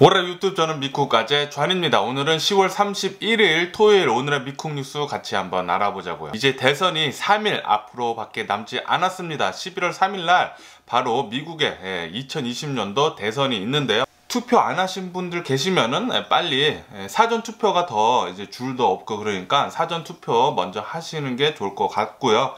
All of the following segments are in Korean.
월요일 유튜브 저는 미쿡가제 좌입니다. 오늘은 10월 31일 토요일 오늘의 미쿡 뉴스 같이 한번 알아보자고요. 이제 대선이 3일 앞으로 밖에 남지 않았습니다. 11월 3일날 바로 미국의 2020년도 대선이 있는데요. 투표 안 하신 분들 계시면은 빨리 사전 투표가 더 이제 줄도 없고 그러니까 사전 투표 먼저 하시는 게 좋을 것 같고요.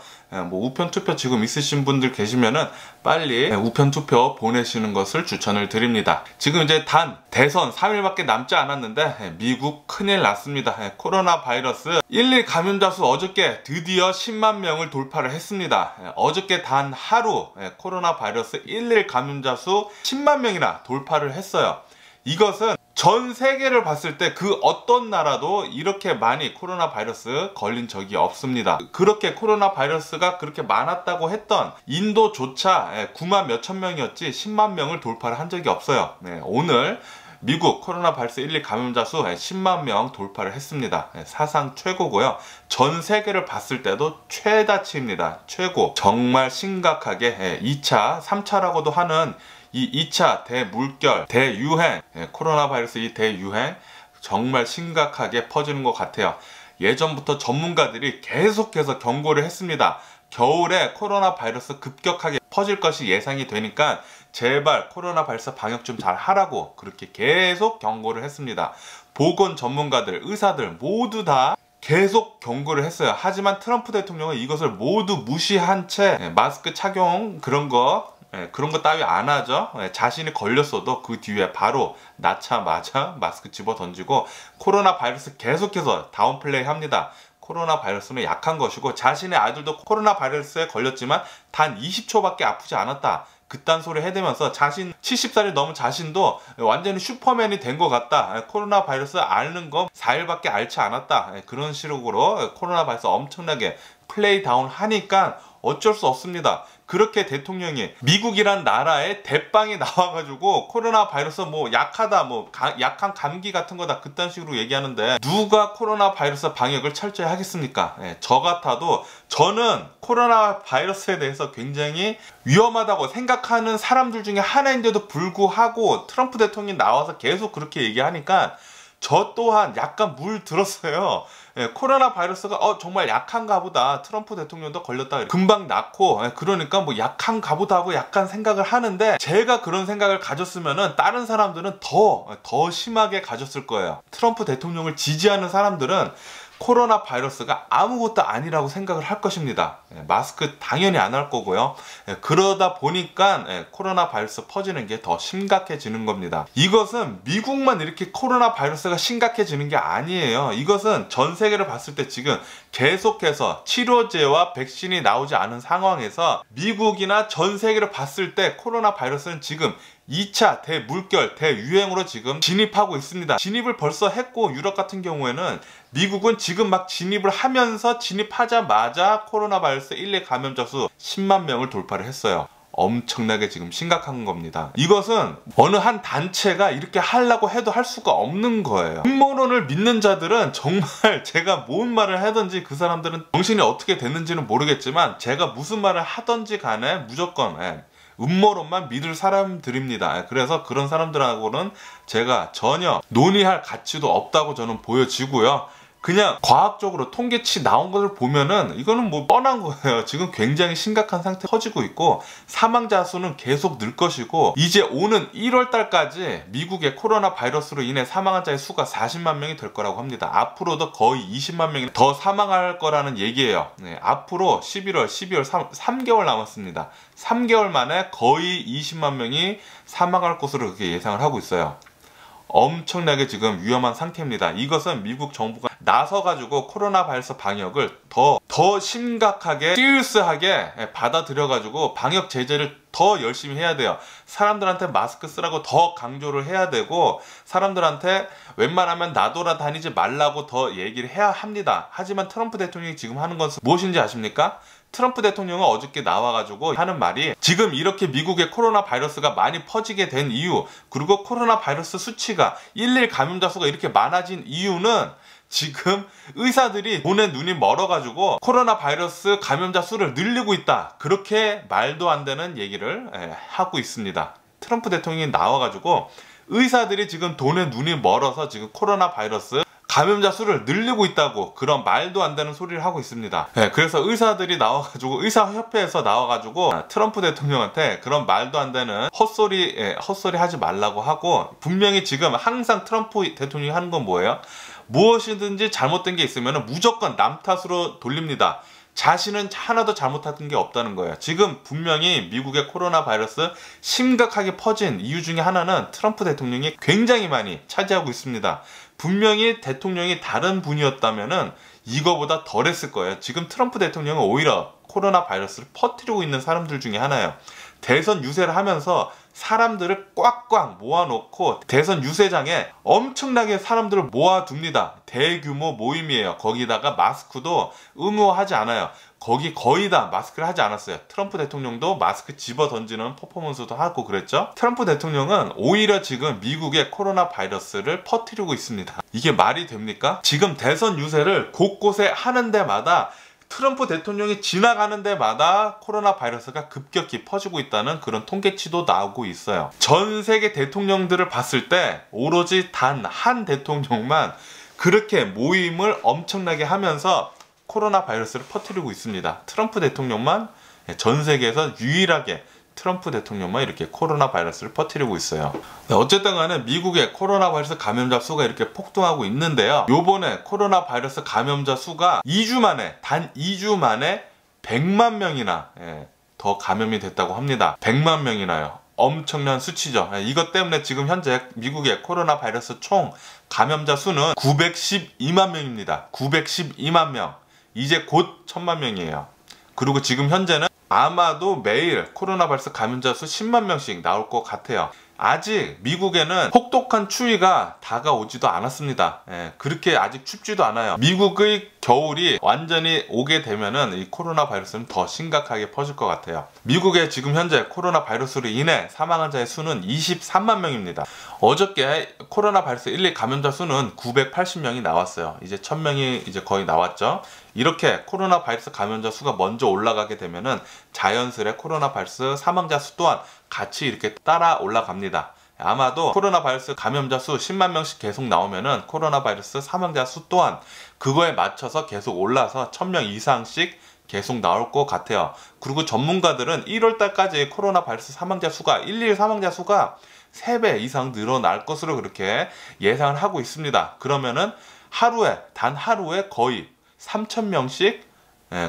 뭐 우편 투표 지금 있으신 분들 계시면은 빨리 우편 투표 보내시는 것을 추천을 드립니다. 지금 이제 단 대선 3일밖에 남지 않았는데 미국 큰일 났습니다. 코로나 바이러스 1일 감염자 수 어저께 드디어 10만 명을 돌파를 했습니다. 어저께 단 하루 코로나 바이러스 1일 감염자 수 10만 명이나 돌파를 했어요. 이것은 전 세계를 봤을 때 그 어떤 나라도 이렇게 많이 코로나 바이러스 걸린 적이 없습니다. 그렇게 코로나 바이러스가 그렇게 많았다고 했던 인도조차 9만 몇천 명이었지 10만 명을 돌파를 한 적이 없어요. 오늘 미국 코로나 바이러스 1일 감염자 수 10만 명 돌파를 했습니다. 사상 최고고요. 전 세계를 봤을 때도 최다치입니다. 최고. 정말 심각하게 2차, 3차라고도 하는 이 2차 대물결, 대유행, 코로나 바이러스 이 대유행 정말 심각하게 퍼지는 것 같아요. 예전부터 전문가들이 계속해서 경고를 했습니다. 겨울에 코로나 바이러스 급격하게 퍼질 것이 예상이 되니까 제발 코로나 바이러스 방역 좀 잘 하라고 그렇게 계속 경고를 했습니다. 보건 전문가들, 의사들 모두 다 계속 경고를 했어요. 하지만 트럼프 대통령은 이것을 모두 무시한 채 마스크 착용 그런 거 따위 안 하죠. 자신이 걸렸어도 그 뒤에 바로 낳자마자 마스크 집어 던지고 코로나 바이러스 계속해서 다운플레이 합니다. 코로나 바이러스는 약한 것이고 자신의 아들도 코로나 바이러스에 걸렸지만 단 20초밖에 아프지 않았다. 그딴 소리 해대면서 자신 70살이 넘은 자신도 완전히 슈퍼맨이 된 것 같다. 코로나 바이러스 앓는 거 4일밖에 앓지 않았다. 그런 식으로 코로나 바이러스 엄청나게 플레이 다운 하니까 어쩔 수 없습니다. 그렇게 대통령이 미국이란 나라에 대빵이 나와가지고 코로나 바이러스 뭐 약하다, 뭐 약한 감기 같은 거다 그딴 식으로 얘기하는데 누가 코로나 바이러스 방역을 철저히 하겠습니까? 저 같아도 저는 코로나 바이러스에 대해서 굉장히 위험하다고 생각하는 사람들 중에 하나인데도 불구하고 트럼프 대통령이 나와서 계속 그렇게 얘기하니까 저 또한 약간 물 들었어요. 코로나 바이러스가 정말 약한가 보다. 트럼프 대통령도 걸렸다. 금방 낫고 그러니까 뭐 약한가 보다 하고 약간 생각을 하는데 제가 그런 생각을 가졌으면은 다른 사람들은 더 심하게 가졌을 거예요. 트럼프 대통령을 지지하는 사람들은 코로나 바이러스가 아무것도 아니라고 생각을 할 것입니다. 마스크 당연히 안 할 거고요. 그러다 보니까 코로나 바이러스 퍼지는 게 더 심각해지는 겁니다. 이것은 미국만 이렇게 코로나 바이러스가 심각해지는 게 아니에요. 이것은 전 세계를 봤을 때 지금 계속해서 치료제와 백신이 나오지 않은 상황에서 미국이나 전 세계를 봤을 때 코로나 바이러스는 지금 2차 대물결, 대유행으로 지금 진입하고 있습니다. 진입을 벌써 했고 유럽 같은 경우에는 미국은 지금 막 진입을 하면서 진입하자마자 코로나 바이러스 1일 감염자 수 10만 명을 돌파를 했어요. 엄청나게 지금 심각한 겁니다. 이것은 어느 한 단체가 이렇게 하려고 해도 할 수가 없는 거예요. 음모론을 믿는 자들은 정말 제가 뭔 말을 하든지 그 사람들은 정신이 어떻게 됐는지는 모르겠지만 제가 무슨 말을 하든지 간에 무조건 음모론만 믿을 사람들입니다. 그래서 그런 사람들하고는 제가 전혀 논의할 가치도 없다고 저는 보여지고요. 그냥 과학적으로 통계치 나온 것을 보면은 이거는 뭐 뻔한 거예요. 지금 굉장히 심각한 상태 퍼지고 있고 사망자 수는 계속 늘 것이고 이제 오는 1월 달까지 미국의 코로나 바이러스로 인해 사망한 자의 수가 40만 명이 될 거라고 합니다. 앞으로도 거의 20만 명이 더 사망할 거라는 얘기예요. 앞으로 11월, 12월, 3개월 남았습니다. 3개월 만에 거의 20만 명이 사망할 것으로 그렇게 예상을 하고 있어요. 엄청나게 지금 위험한 상태입니다. 이것은 미국 정부가 나서가지고 코로나 바이러스 방역을 더 심각하게 시리어스하게 받아들여가지고 방역 제재를 더 열심히 해야 돼요. 사람들한테 마스크 쓰라고 더 강조를 해야 되고 사람들한테 웬만하면 나돌아다니지 말라고 더 얘기를 해야 합니다. 하지만 트럼프 대통령이 지금 하는 것은 무엇인지 아십니까? 트럼프 대통령은 어저께 나와가지고 하는 말이 지금 이렇게 미국의 코로나 바이러스가 많이 퍼지게 된 이유 그리고 코로나 바이러스 수치가 1일 감염자 수가 이렇게 많아진 이유는 지금 의사들이 돈에 눈이 멀어가지고 코로나 바이러스 감염자 수를 늘리고 있다. 그렇게 말도 안 되는 얘기를 하고 있습니다. 트럼프 대통령이 나와가지고 의사들이 지금 돈에 눈이 멀어서 지금 코로나 바이러스 감염자 수를 늘리고 있다고 그런 말도 안 되는 소리를 하고 있습니다. 네, 그래서 의사들이 나와가지고 의사협회에서 나와가지고 트럼프 대통령한테 그런 말도 안 되는 헛소리 하지 말라고 하고, 분명히 지금 항상 트럼프 대통령이 하는 건 뭐예요? 무엇이든지 잘못된 게 있으면 무조건 남 탓으로 돌립니다. 자신은 하나도 잘못한 게 없다는 거예요. 지금 분명히 미국의 코로나 바이러스 심각하게 퍼진 이유 중에 하나는 트럼프 대통령이 굉장히 많이 차지하고 있습니다. 분명히 대통령이 다른 분이었다면은 이거보다 덜 했을 거예요. 지금 트럼프 대통령은 오히려 코로나 바이러스를 퍼뜨리고 있는 사람들 중에 하나예요. 대선 유세를 하면서 사람들을 꽉꽉 모아놓고 대선 유세장에 엄청나게 사람들을 모아둡니다. 대규모 모임이에요. 거기다가 마스크도 의무화하지 않아요. 거기 거의 다 마스크를 하지 않았어요. 트럼프 대통령도 마스크 집어 던지는 퍼포먼스도 하고 그랬죠. 트럼프 대통령은 오히려 지금 미국의 코로나 바이러스를 퍼뜨리고 있습니다. 이게 말이 됩니까? 지금 대선 유세를 곳곳에 하는 데마다 트럼프 대통령이 지나가는 데마다 코로나 바이러스가 급격히 퍼지고 있다는 그런 통계치도 나오고 있어요. 전 세계 대통령들을 봤을 때 오로지 단 한 대통령만 그렇게 모임을 엄청나게 하면서 코로나 바이러스를 퍼뜨리고 있습니다. 트럼프 대통령만, 전 세계에서 유일하게 트럼프 대통령만 이렇게 코로나 바이러스를 퍼뜨리고 있어요. 어쨌든 간에 미국의 코로나 바이러스 감염자 수가 이렇게 폭등하고 있는데요. 요번에 코로나 바이러스 감염자 수가 2주 만에, 단 2주 만에 100만 명이나 더 감염이 됐다고 합니다. 100만 명이나요. 엄청난 수치죠. 이것 때문에 지금 현재 미국의 코로나 바이러스 총 감염자 수는 912만 명입니다. 912만 명. 이제 곧 1000만 명이에요. 그리고 지금 현재는 아마도 매일 코로나 바이러스 감염자 수 10만 명씩 나올 것 같아요. 아직 미국에는 혹독한 추위가 다가오지도 않았습니다. 그렇게 아직 춥지도 않아요. 미국의 겨울이 완전히 오게 되면은 이 코로나 바이러스는 더 심각하게 퍼질 것 같아요. 미국의 지금 현재 코로나 바이러스로 인해 사망한 자의 수는 23만 명입니다. 어저께 코로나 바이러스 1, 2 감염자 수는 980명이 나왔어요. 이제 1000명이 이제 거의 나왔죠. 이렇게 코로나 바이러스 감염자 수가 먼저 올라가게 되면은 자연스레 코로나 바이러스 사망자 수 또한 같이 이렇게 따라 올라갑니다. 아마도 코로나 바이러스 감염자 수 10만 명씩 계속 나오면은 코로나 바이러스 사망자 수 또한 그거에 맞춰서 계속 올라서 1000명 이상씩 계속 나올 것 같아요. 그리고 전문가들은 1월 달까지 코로나 바이러스 사망자 수가 1일 사망자 수가 3배 이상 늘어날 것으로 그렇게 예상을 하고 있습니다. 그러면은 단 하루에 거의 3000명씩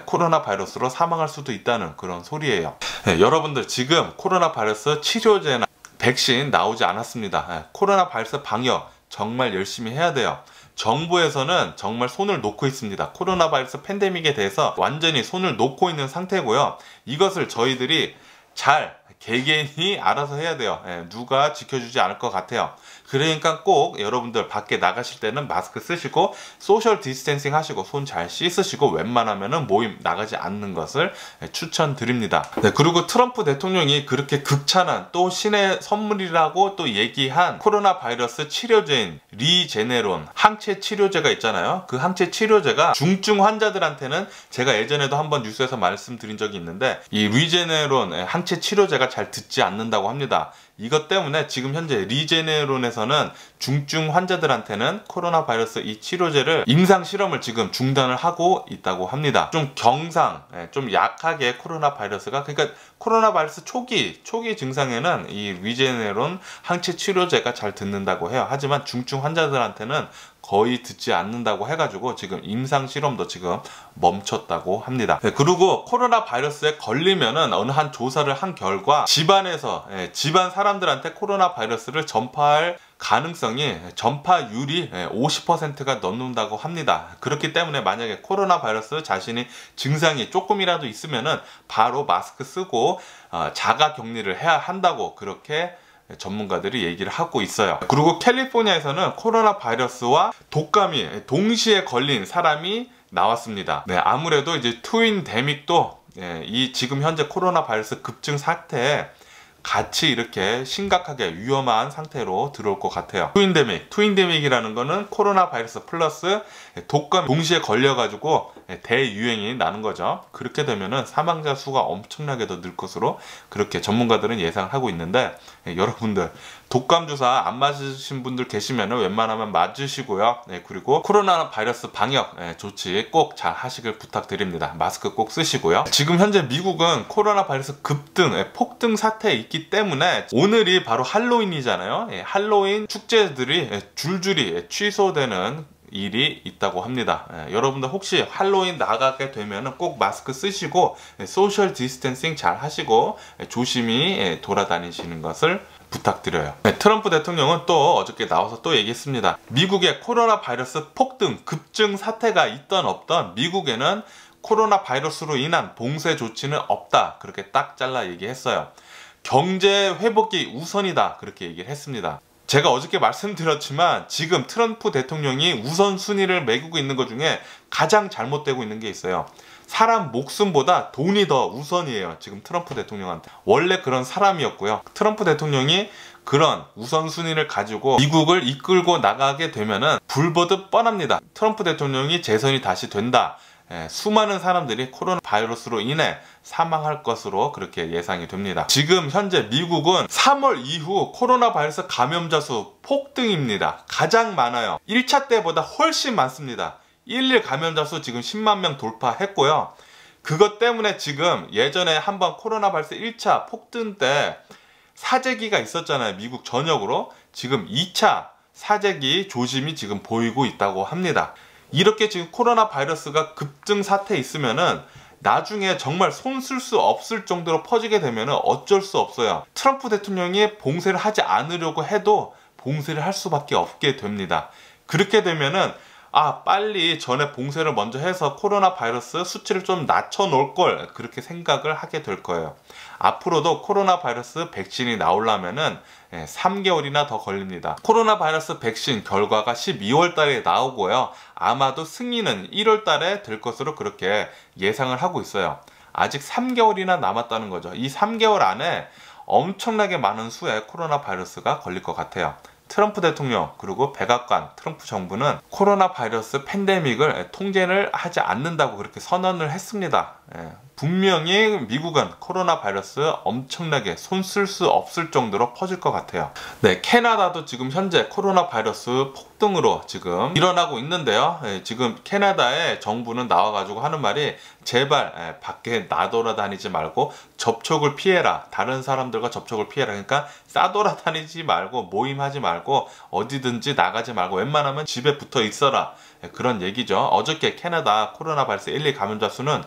코로나 바이러스로 사망할 수도 있다는 그런 소리예요. 여러분들 지금 코로나 바이러스 치료제나 백신 나오지 않았습니다. 코로나 바이러스 방역 정말 열심히 해야 돼요. 정부에서는 정말 손을 놓고 있습니다. 코로나 바이러스 팬데믹에 대해서 완전히 손을 놓고 있는 상태고요. 이것을 저희들이 잘 개개인이 알아서 해야 돼요. 누가 지켜주지 않을 것 같아요. 그러니까 꼭 여러분들 밖에 나가실 때는 마스크 쓰시고 소셜 디스텐싱 하시고 손 잘 씻으시고 웬만하면은 모임 나가지 않는 것을 추천드립니다. 그리고 트럼프 대통령이 그렇게 극찬한 또 신의 선물이라고 또 얘기한 코로나 바이러스 치료제인 리제네론 항체 치료제가 있잖아요. 그 항체 치료제가 중증 환자들한테는 제가 예전에도 한번 뉴스에서 말씀드린 적이 있는데 이 리제네론 항체 치료제가 잘 듣지 않는다고 합니다. 이것 때문에 지금 현재 리제네론에서는 중증 환자들한테는 코로나 바이러스 이 치료제를 임상 실험을 지금 중단을 하고 있다고 합니다. 좀 좀 약하게 코로나 바이러스가, 그러니까 코로나 바이러스 초기 증상에는 이 리제네론 항체 치료제가 잘 듣는다고 해요. 하지만 중증 환자들한테는 거의 듣지 않는다고 해가지고 지금 임상 실험도 지금 멈췄다고 합니다. 그리고 코로나 바이러스에 걸리면은 어느 한 조사를 한 결과 집안 사람들한테 코로나 바이러스를 전파할 가능성이 전파율이 50%가 넘는다고 합니다. 그렇기 때문에 만약에 코로나 바이러스 자신이 증상이 조금이라도 있으면은 바로 마스크 쓰고 자가 격리를 해야 한다고 그렇게 전문가들이 얘기를 하고 있어요. 그리고 캘리포니아에서는 코로나 바이러스와 독감이 동시에 걸린 사람이 나왔습니다. 아무래도 이제 트윈데믹도 이 지금 현재 코로나 바이러스 급증 사태에 같이 이렇게 심각하게 위험한 상태로 들어올 것 같아요. 트윈데믹이라는 거는 코로나 바이러스 플러스 독감 동시에 걸려가지고 대유행이 나는 거죠. 그렇게 되면은 사망자 수가 엄청나게 더 늘 것으로 그렇게 전문가들은 예상을 하고 있는데, 여러분들 독감 주사 안 맞으신 분들 계시면은 웬만하면 맞으시고요. 그리고 코로나 바이러스 방역 조치 꼭 잘 하시길 부탁드립니다. 마스크 꼭 쓰시고요. 지금 현재 미국은 코로나 바이러스 급등, 폭등 사태에 있기 때문에 오늘이 바로 할로윈이잖아요. 할로윈 축제들이 줄줄이 취소되는 일이 있다고 합니다. 여러분들 혹시 할로윈 나가게 되면 꼭 마스크 쓰시고 소셜 디스턴싱 잘 하시고 조심히 돌아다니시는 것을 부탁드려요. 트럼프 대통령은 또 어저께 나와서 또 얘기했습니다. 미국의 코로나 바이러스 폭등 급증 사태가 있던 없던 미국에는 코로나 바이러스로 인한 봉쇄 조치는 없다, 그렇게 딱 잘라 얘기했어요. 경제 회복이 우선이다, 그렇게 얘기를 했습니다. 제가 어저께 말씀드렸지만 지금 트럼프 대통령이 우선순위를 매기고 있는 것 중에 가장 잘못되고 있는 게 있어요. 사람 목숨보다 돈이 더 우선이에요. 지금 트럼프 대통령한테. 원래 그런 사람이었고요. 트럼프 대통령이 그런 우선순위를 가지고 미국을 이끌고 나가게 되면은 불보듯 뻔합니다. 트럼프 대통령이 재선이 다시 된다. 수많은 사람들이 코로나 바이러스로 인해 사망할 것으로 그렇게 예상이 됩니다. 지금 현재 미국은 3월 이후 코로나 바이러스 감염자 수 폭등입니다. 가장 많아요. 1차 때보다 훨씬 많습니다. 일일 감염자 수 지금 10만 명 돌파했고요. 그것 때문에 지금 예전에 한번 코로나 바이러스 1차 폭등 때 사재기가 있었잖아요. 미국 전역으로. 지금 2차 사재기 조짐이 지금 보이고 있다고 합니다. 이렇게 지금 코로나 바이러스가 급증 사태에 있으면은 나중에 정말 손 쓸 수 없을 정도로 퍼지게 되면은 어쩔 수 없어요. 트럼프 대통령이 봉쇄를 하지 않으려고 해도 봉쇄를 할 수밖에 없게 됩니다. 그렇게 되면은 빨리 전에 봉쇄를 먼저 해서 코로나 바이러스 수치를 좀 낮춰 놓을 걸, 그렇게 생각을 하게 될 거예요. 앞으로도 코로나 바이러스 백신이 나오려면은 3개월이나 더 걸립니다. 코로나 바이러스 백신 결과가 12월 달에 나오고요. 아마도 승인은 1월 달에 될 것으로 그렇게 예상을 하고 있어요. 아직 3개월이나 남았다는 거죠. 이 3개월 안에 엄청나게 많은 수의 코로나 바이러스가 걸릴 것 같아요. 트럼프 대통령 그리고 백악관 트럼프 정부는 코로나 바이러스 팬데믹을 통제를 하지 않는다고 그렇게 선언을 했습니다. 분명히 미국은 코로나 바이러스 엄청나게 손 쓸 수 없을 정도로 퍼질 것 같아요. 캐나다도 지금 현재 코로나 바이러스 폭등으로 지금 일어나고 있는데요. 지금 캐나다의 정부는 나와가지고 하는 말이 제발 밖에 나돌아다니지 말고 접촉을 피해라. 다른 사람들과 접촉을 피해라. 그러니까 싸돌아다니지 말고 모임하지 말고 어디든지 나가지 말고 웬만하면 집에 붙어 있어라. 그런 얘기죠. 어저께 캐나다 코로나 바이러스 1, 2 감염자 수는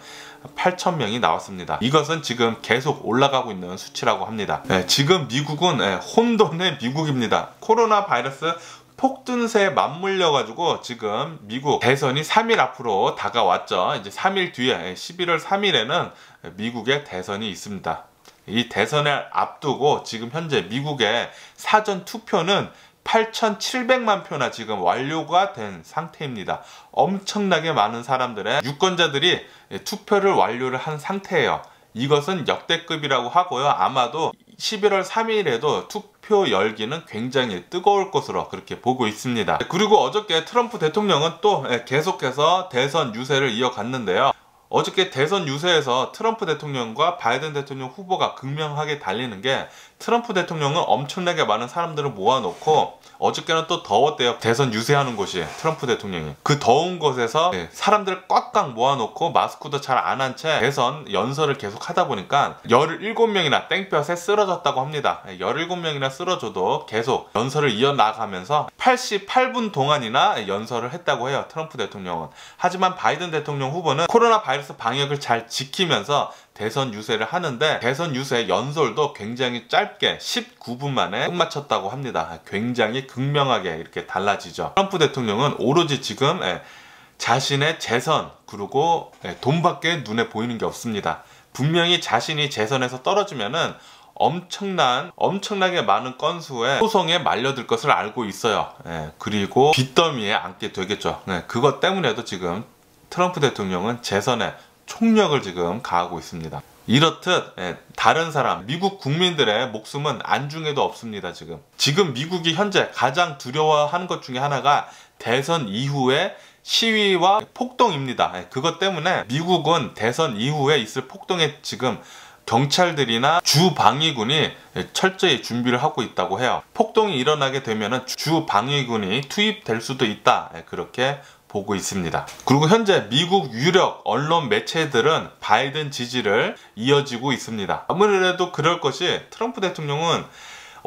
8,000명이 나왔습니다. 이것은 지금 계속 올라가고 있는 수치라고 합니다. 지금 미국은 혼돈의 미국입니다. 코로나 바이러스 폭등세에 맞물려 가지고 지금 미국 대선이 3일 앞으로 다가왔죠. 이제 3일 뒤에 11월 3일에는 미국의 대선이 있습니다. 이 대선을 앞두고 지금 현재 미국의 사전 투표는 8,700만 표나 지금 완료가 된 상태입니다. 엄청나게 많은 사람들의 유권자들이 투표를 완료를 한 상태예요. 이것은 역대급이라고 하고요. 아마도 11월 3일에도 투표 열기는 굉장히 뜨거울 것으로 그렇게 보고 있습니다. 그리고 어저께 트럼프 대통령은 또 계속해서 대선 유세를 이어갔는데요. 어저께 대선 유세에서 트럼프 대통령과 바이든 대통령 후보가 극명하게 달리는 게, 트럼프 대통령은 엄청나게 많은 사람들을 모아놓고 어저께는 또 더웠대요. 대선 유세하는 곳이 트럼프 대통령이. 그 더운 곳에서 사람들을 꽉꽉 모아놓고 마스크도 잘 안 한 채 대선 연설을 계속 하다 보니까 17명이나 땡볕에 쓰러졌다고 합니다. 17명이나 쓰러져도 계속 연설을 이어나가면서 88분 동안이나 연설을 했다고 해요. 트럼프 대통령은. 하지만 바이든 대통령 후보는 코로나 바이러스 방역을 잘 지키면서 대선 유세를 하는데, 대선 유세 연설도 굉장히 짧게 19분 만에 끝마쳤다고 합니다. 굉장히 극명하게 이렇게 달라지죠. 트럼프 대통령은 오로지 지금 자신의 재선 그리고 돈밖에 눈에 보이는 게 없습니다. 분명히 자신이 재선에서 떨어지면은 엄청나게 많은 건수의 소송에 말려들 것을 알고 있어요. 그리고 빚더미에 앉게 되겠죠. 그것 때문에도 지금 트럼프 대통령은 재선에 총력을 지금 가하고 있습니다. 이렇듯 다른 사람, 미국 국민들의 목숨은 안중에도 없습니다. 지금 미국이 현재 가장 두려워하는 것 중에 하나가 대선 이후의 시위와 폭동입니다. 그것 때문에 미국은 대선 이후에 있을 폭동에 지금 경찰들이나 주방위군이 철저히 준비를 하고 있다고 해요. 폭동이 일어나게 되면 주방위군이 투입될 수도 있다, 그렇게 보고 있습니다. 그리고 현재 미국 유력 언론 매체들은 바이든 지지를 이어지고 있습니다. 아무래도 그럴 것이 트럼프 대통령은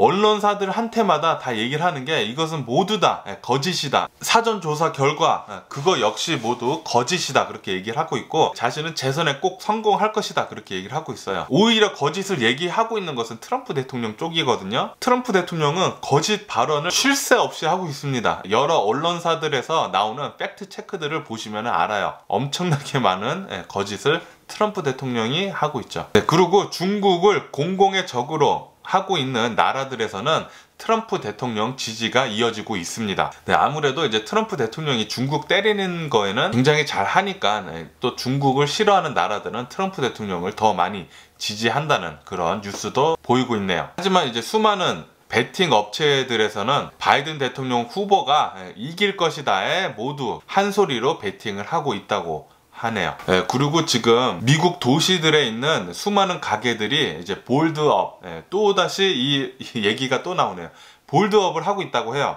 언론사들한테마다 다 얘기를 하는 게 이것은 모두 다 거짓이다. 사전조사 결과 그거 역시 모두 거짓이다. 그렇게 얘기를 하고 있고 자신은 재선에 꼭 성공할 것이다. 그렇게 얘기를 하고 있어요. 오히려 거짓을 얘기하고 있는 것은 트럼프 대통령 쪽이거든요. 트럼프 대통령은 거짓 발언을 쉴 새 없이 하고 있습니다. 여러 언론사들에서 나오는 팩트 체크들을 보시면 알아요. 엄청나게 많은 거짓을 트럼프 대통령이 하고 있죠. 그리고 중국을 공공의 적으로 하고 있는 나라들에서는 트럼프 대통령 지지가 이어지고 있습니다. 아무래도 이제 트럼프 대통령이 중국 때리는 거에는 굉장히 잘 하니까 또 중국을 싫어하는 나라들은 트럼프 대통령을 더 많이 지지한다는 그런 뉴스도 보이고 있네요. 하지만 이제 수많은 베팅 업체들에서는 바이든 대통령 후보가 이길 것이다에 모두 한 소리로 베팅을 하고 있다고 하네요. 그리고 지금 미국 도시들에 있는 수많은 가게들이 이제 볼드업, 또다시 이 얘기가 또 나오네요. 볼드업을 하고 있다고 해요.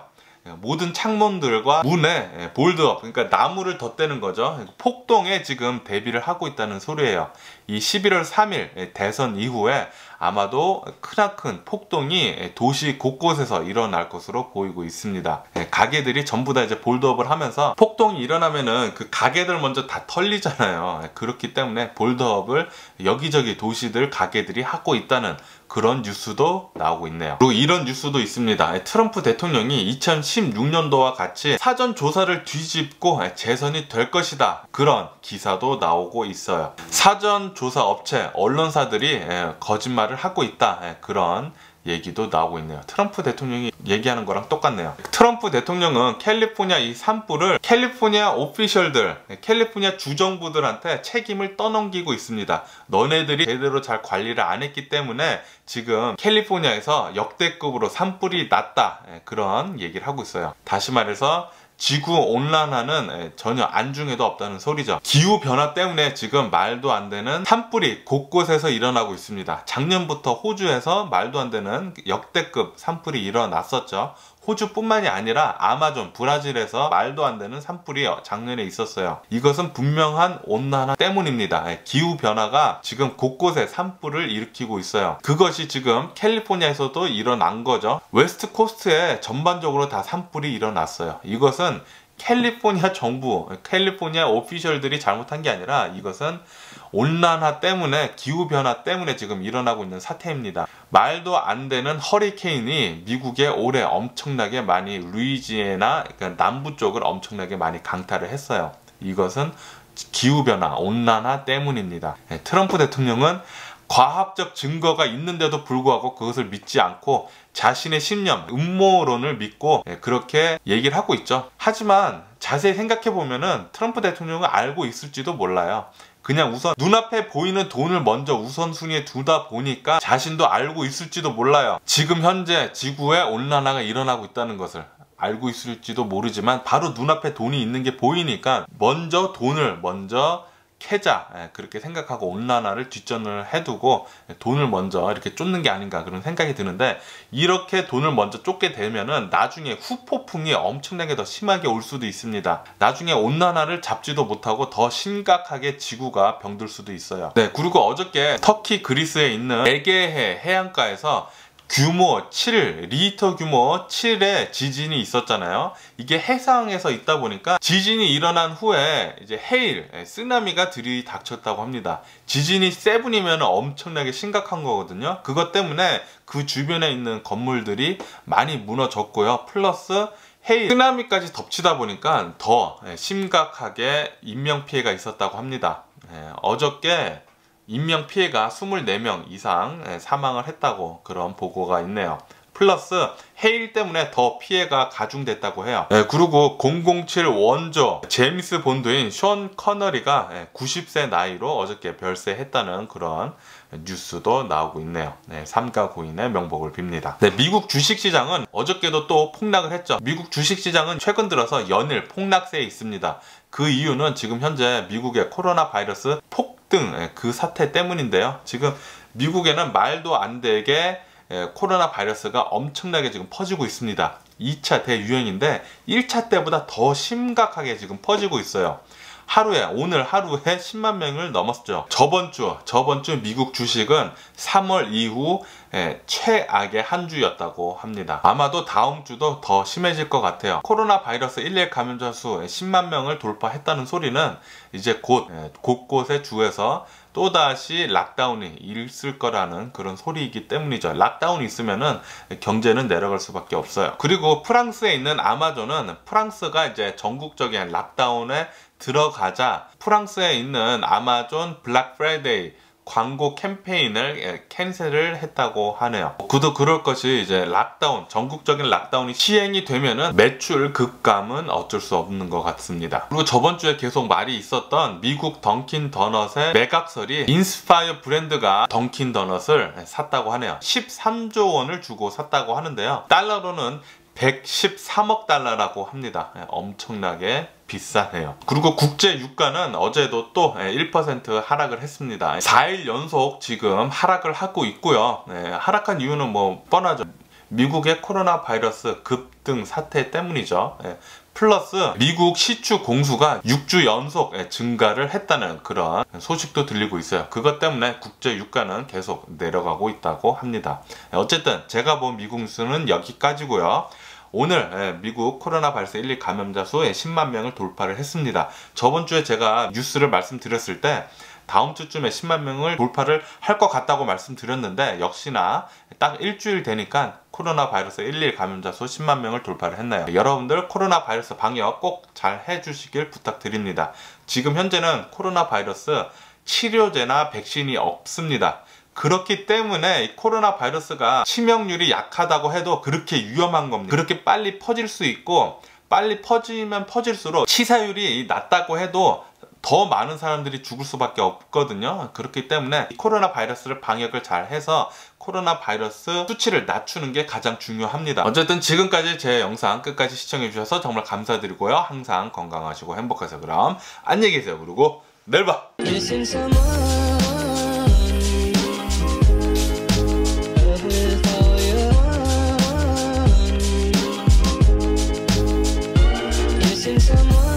모든 창문들과 문에 볼드업, 그러니까 나무를 덧대는 거죠. 폭동에 지금 대비를 하고 있다는 소리예요. 이 11월 3일 대선 이후에 아마도 크나큰 폭동이 도시 곳곳에서 일어날 것으로 보이고 있습니다. 가게들이 전부 다 이제 볼드업을 하면서 폭동이 일어나면은 그 가게들 먼저 다 털리잖아요. 그렇기 때문에 볼드업을 여기저기 도시들 가게들이 하고 있다는 그런 뉴스도 나오고 있네요. 그리고 이런 뉴스도 있습니다. 트럼프 대통령이 2016년도와 같이 사전 조사를 뒤집고 재선이 될 것이다. 그런 기사도 나오고 있어요. 사전 조사 업체, 언론사들이 거짓말을 하고 있다. 그런 얘기도 나오고 있네요. 트럼프 대통령이 얘기하는 거랑 똑같네요. 트럼프 대통령은 캘리포니아 이 산불을 캘리포니아 오피셜들, 캘리포니아 주정부들한테 책임을 떠넘기고 있습니다. 너네들이 제대로 잘 관리를 안 했기 때문에 지금 캘리포니아에서 역대급으로 산불이 났다. 그런 얘기를 하고 있어요. 다시 말해서 지구 온난화는 전혀 안중에도 없다는 소리죠. 기후변화 때문에 지금 말도 안 되는 산불이 곳곳에서 일어나고 있습니다. 작년부터 호주에서 말도 안 되는 역대급 산불이 일어났었죠. 호주뿐만이 아니라 아마존, 브라질에서 말도 안 되는 산불이 작년에 있었어요. 이것은 분명한 온난화 때문입니다. 기후변화가 지금 곳곳에 산불을 일으키고 있어요. 그것이 지금 캘리포니아에서도 일어난 거죠. 웨스트 코스트에 전반적으로 다 산불이 일어났어요. 이것은 캘리포니아 정부, 캘리포니아 오피셜들이 잘못한 게 아니라 이것은 온난화 때문에, 기후변화 때문에 지금 일어나고 있는 사태입니다. 말도 안 되는 허리케인이 미국에 올해 엄청나게 많이 루이지애나, 그러니까 남부 쪽을 엄청나게 많이 강타를 했어요. 이것은 기후변화, 온난화 때문입니다. 트럼프 대통령은 과학적 증거가 있는데도 불구하고 그것을 믿지 않고 자신의 신념, 음모론을 믿고 그렇게 얘기를 하고 있죠. 하지만 자세히 생각해보면은 트럼프 대통령은 알고 있을지도 몰라요. 그냥 우선 눈앞에 보이는 돈을 먼저 우선순위에 두다 보니까 자신도 알고 있을지도 몰라요. 지금 현재 지구에 온난화가 일어나고 있다는 것을 알고 있을지도 모르지만 바로 눈앞에 돈이 있는 게 보이니까 먼저 돈을 먼저 캐자, 그렇게 생각하고 온난화를 뒷전을 해두고 돈을 먼저 이렇게 쫓는 게 아닌가 그런 생각이 드는데, 이렇게 돈을 먼저 쫓게 되면은 나중에 후폭풍이 엄청나게 더 심하게 올 수도 있습니다. 나중에 온난화를 잡지도 못하고 더 심각하게 지구가 병들 수도 있어요. 그리고 어저께 터키 그리스에 있는 에게해 해안가에서 규모 7, 리히터 규모 7의 지진이 있었잖아요. 이게 해상에서 있다 보니까 지진이 일어난 후에 이제 해일, 쓰나미가 들이닥쳤다고 합니다. 지진이 7이면 엄청나게 심각한 거거든요. 그것 때문에 그 주변에 있는 건물들이 많이 무너졌고요. 플러스 해일, 쓰나미까지 덮치다 보니까 더 심각하게 인명피해가 있었다고 합니다. 어저께 인명피해가 24명 이상 사망을 했다고 그런 보고가 있네요. 플러스 해일 때문에 더 피해가 가중됐다고 해요. 그리고 007 원조 제임스 본드인 션 커너리가 90세 나이로 어저께 별세했다는 그런 뉴스도 나오고 있네요. 삼가 고인의 명복을 빕니다. 미국 주식시장은 어저께도 또 폭락을 했죠. 미국 주식시장은 최근 들어서 연일 폭락세에 있습니다. 그 이유는 지금 현재 미국의 코로나 바이러스 폭등 그 사태 때문인데요. 지금 미국에는 말도 안 되게 코로나 바이러스가 엄청나게 지금 퍼지고 있습니다. 2차 대유행인데 1차 때보다 더 심각하게 지금 퍼지고 있어요. 오늘 하루에 10만 명을 넘었죠. 저번 주 미국 주식은 3월 이후 최악의 한 주였다고 합니다. 아마도 다음 주도 더 심해질 것 같아요. 코로나 바이러스 일일 감염자 수 10만 명을 돌파했다는 소리는 이제 곧 곳곳의 주에서 또다시 락다운이 있을 거라는 그런 소리이기 때문이죠. 락다운이 있으면은 경제는 내려갈 수밖에 없어요. 그리고 프랑스에 있는 아마존은 프랑스가 이제 전국적인 락다운에 들어가자 프랑스에 있는 아마존 블랙 프라이데이 광고 캠페인을 캔슬을 했다고 하네요. 그도 그럴 것이 이제 전국적인 락다운이 시행이 되면은 매출 급감은 어쩔 수 없는 것 같습니다. 그리고 저번 주에 계속 말이 있었던 미국 던킨 도넛의 매각설이 인스파이어 브랜드가 던킨 도넛을 샀다고 하네요. 13조 원을 주고 샀다고 하는데요. 달러로는 113억 달러라고 합니다. 엄청나게 비싸네요. 그리고 국제 유가는 어제도 또 1% 하락을 했습니다. 4일 연속 지금 하락을 하고 있고요. 하락한 이유는 뭐 뻔하죠. 미국의 코로나 바이러스 급등 사태 때문이죠. 플러스 미국 시추 공수가 6주 연속 증가를 했다는 그런 소식도 들리고 있어요. 그것 때문에 국제 유가는 계속 내려가고 있다고 합니다. 어쨌든 제가 본 미국 뉴스는 여기까지고요. 오늘 미국 코로나 바이러스 1일 감염자 수 10만 명을 돌파를 했습니다. 저번 주에 제가 뉴스를 말씀드렸을 때 다음 주쯤에 10만 명을 돌파를 할 것 같다고 말씀드렸는데 역시나 딱 일주일 되니까 코로나 바이러스 1일 감염자 수 10만 명을 돌파를 했나요? 여러분들 코로나 바이러스 방역 꼭 잘 해주시길 부탁드립니다. 지금 현재는 코로나 바이러스 치료제나 백신이 없습니다. 그렇기 때문에 이 코로나 바이러스가 치명률이 약하다고 해도 그렇게 위험한 겁니다. 그렇게 빨리 퍼질 수 있고 빨리 퍼지면 퍼질수록 치사율이 낮다고 해도 더 많은 사람들이 죽을 수밖에 없거든요. 그렇기 때문에 코로나 바이러스를 방역을 잘 해서 코로나 바이러스 수치를 낮추는 게 가장 중요합니다. 어쨌든 지금까지 제 영상 끝까지 시청해 주셔서 정말 감사드리고요. 항상 건강하시고 행복하세요. 그럼 안녕히 계세요. 그리고 내일 봐. Someone